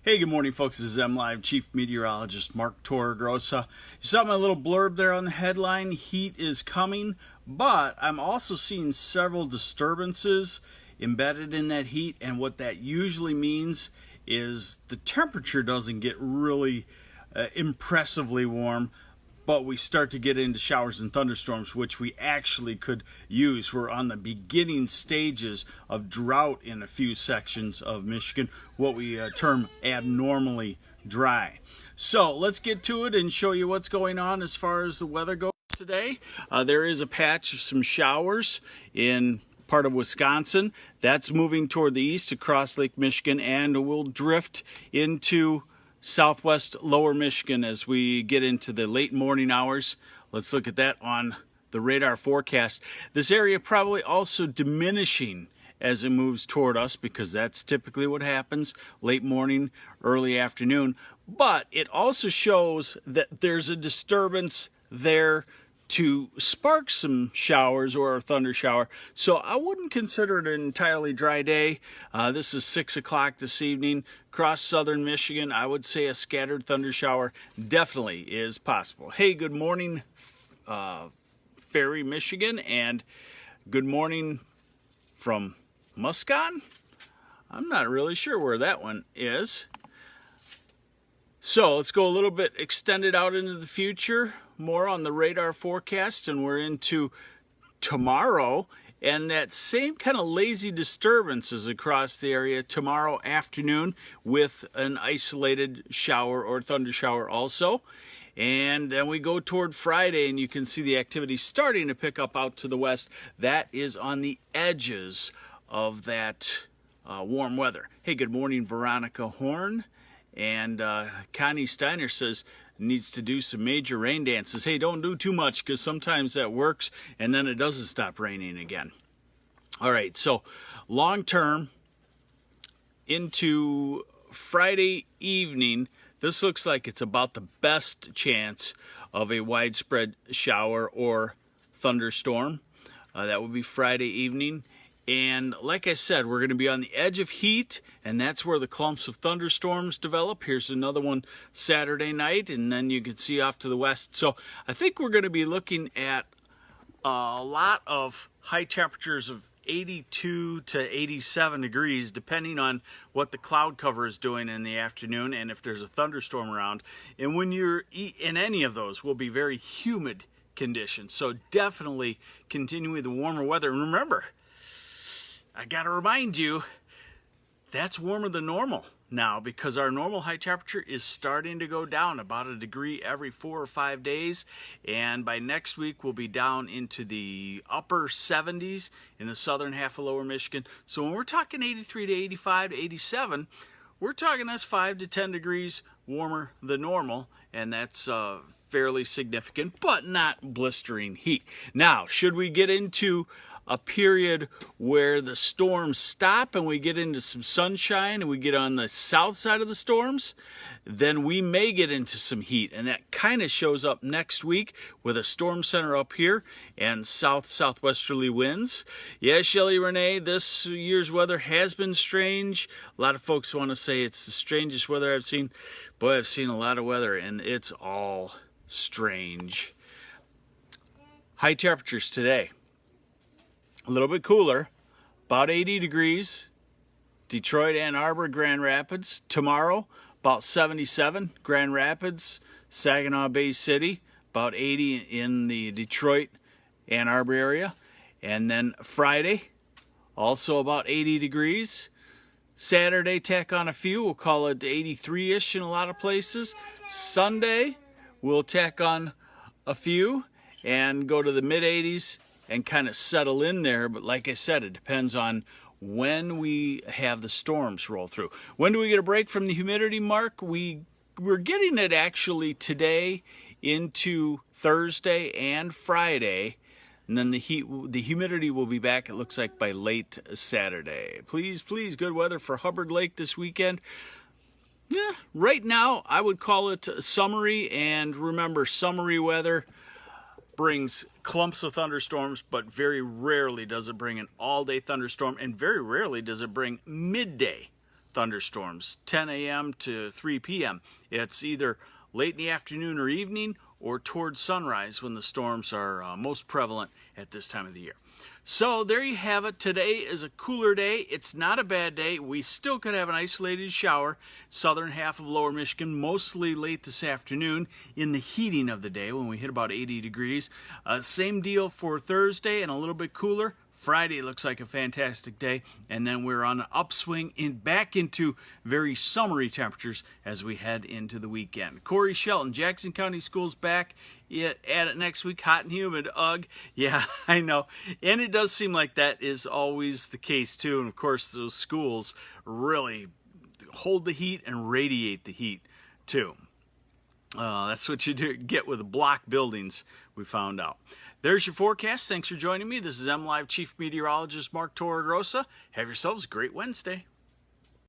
Hey, good morning, folks. This is MLive Chief Meteorologist Mark Torregrossa. You saw my little blurb there on the headline, heat is coming, but I'm also seeing several disturbances embedded in that heat, and what that usually means is the temperature doesn't get really impressively warm, but we start to get into showers and thunderstorms, which we actually could use. We're on the beginning stages of drought in a few sections of Michigan, what we term abnormally dry. So let's get to it and show you what's going on as far as the weather goes today. There is a patch of some showers in part of Wisconsin. That's moving toward the east across Lake Michigan and will drift into southwest lower Michigan as we get into the late morning hours. Let's look at that on the radar forecast. This area probably also diminishing as it moves toward us, because that's typically what happens late morning, early afternoon. But it also shows that there's a disturbance there to spark some showers or a thunder shower. So I wouldn't consider it an entirely dry day. This is 6 o'clock this evening. Across southern Michigan, I would say a scattered thunder shower definitely is possible. Hey, good morning, Ferry, Michigan, and good morning from Muscon. I'm not really sure where that one is. So let's go a little bit extended out into the future, more on the radar forecast, and we're into tomorrow, and that same kind of lazy disturbances across the area tomorrow afternoon with an isolated shower or thunder shower also. And then we go toward Friday, and you can see the activity starting to pick up out to the west. That is on the edges of that warm weather. Hey, good morning, Veronica Horn. And Connie Steiner says needs to do some major rain dances. Hey, don't do too much, because sometimes that works and then it doesn't stop raining again. All right, so long term into Friday evening, this looks like it's about the best chance of a widespread shower or thunderstorm. That would be Friday evening. And like I said, we're going to be on the edge of heat, and that's where the clumps of thunderstorms develop. Here's another one Saturday night, and then you can see off to the west. So I think we're going to be looking at a lot of high temperatures of 82 to 87 degrees, depending on what the cloud cover is doing in the afternoon and if there's a thunderstorm around. And when you're in any of those, will be very humid conditions. So definitely continuing the warmer weather. And remember, I got to remind you, that's warmer than normal now, because our normal high temperature is starting to go down about a degree every 4 or 5 days. And by next week, we'll be down into the upper 70s in the southern half of lower Michigan. So when we're talking 83 to 85 to 87, we're talking that's 5 to 10 degrees warmer than normal. And that's fairly significant, but not blistering heat. Now, should we get into a period where the storms stop and we get into some sunshine and we get on the south side of the storms, then we may get into some heat. And that kind of shows up next week with a storm center up here and southwesterly winds. Yeah, Shelly Renee, this year's weather has been strange. A lot of folks want to say it's the strangest weather I've seen. Boy, I've seen a lot of weather, and it's all strange. High temperatures today. A little bit cooler, about 80 degrees, Detroit, Ann Arbor, Grand Rapids. Tomorrow, about 77, Grand Rapids, Saginaw Bay City, about 80 in the Detroit, Ann Arbor area. And then Friday, also about 80 degrees. Saturday, tack on a few, we'll call it 83-ish in a lot of places. Sunday, we'll tack on a few and go to the mid-80s. And kind of settle in there. But like I said, it depends on when we have the storms roll through. When do we get a break from the humidity, Mark? We're getting it actually today into Thursday and Friday. And then the humidity will be back, it looks like, by late Saturday. Please, good weather for Hubbard Lake this weekend. Yeah, right now, I would call it summery. And remember, summery weather brings clumps of thunderstorms, but very rarely does it bring an all-day thunderstorm, and very rarely does it bring midday thunderstorms, 10 a.m. to 3 p.m. It's either late in the afternoon or evening or towards sunrise when the storms are most prevalent at this time of the year. So there you have it. Today is a cooler day. It's not a bad day. We still could have an isolated shower, southern half of lower Michigan, mostly late this afternoon in the heating of the day when we hit about 80 degrees. Same deal for Thursday and a little bit cooler. Friday looks like a fantastic day, and then we're on an upswing back into very summery temperatures as we head into the weekend. Corey Shelton, Jackson County Schools back at it next week. Hot and humid, ugh. Yeah, I know. And it does seem like that is always the case, too. And, of course, those schools really hold the heat and radiate the heat, too. That's what you get with block buildings, we found out. There's your forecast. Thanks for joining me. This is MLive Chief Meteorologist Mark Torregrossa. Have yourselves a great Wednesday.